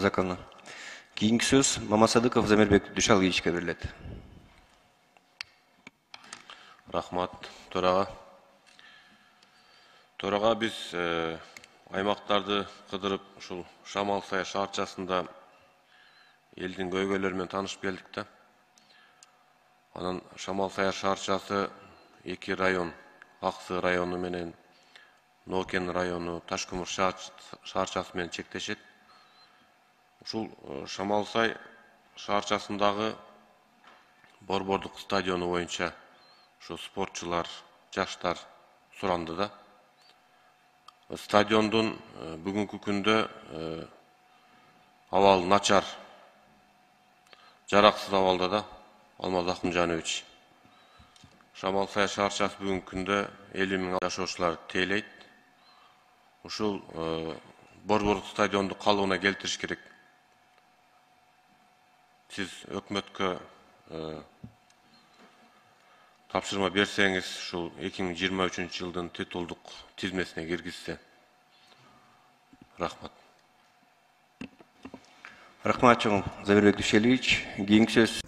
Законно. Keyingi söz Mamasadıkov Замирбек Дүйшалгиевичке берилет. Рахмат, Тораға. Тораға біз аймақтарды қыдырып, ушул Шамал-Сая шаарчасында елдің көйгөйлөрү менен таанышып келдик да. Анан Шамал-Сая шаарчасы 2 район, Аксы району менен Нокен району, Ташкөмүр шаарчасы менен чектешет. Ушул Шамал-Сай шаарчасындагы Борбордук стадиону боюнча şu sportçular, жаштар суранды да. Stadion'dun bugünkü күндө абал начар, жараксыз абалда да Алмаз Акмжанович. Шамал-Сая шаарчасы бүгүнкү күндө 50 000 жашоочулар тейлейт. Ушул Борбордук стадионду калыбына келтириш керек. Siz өкмөткө тапшырма берсеңиз, ушул 2023 жылдын титулдук тизмесине киргизсе. Рахмат. Рахмат чоң Замирбек Дүйшалгиевич. Keyingi söz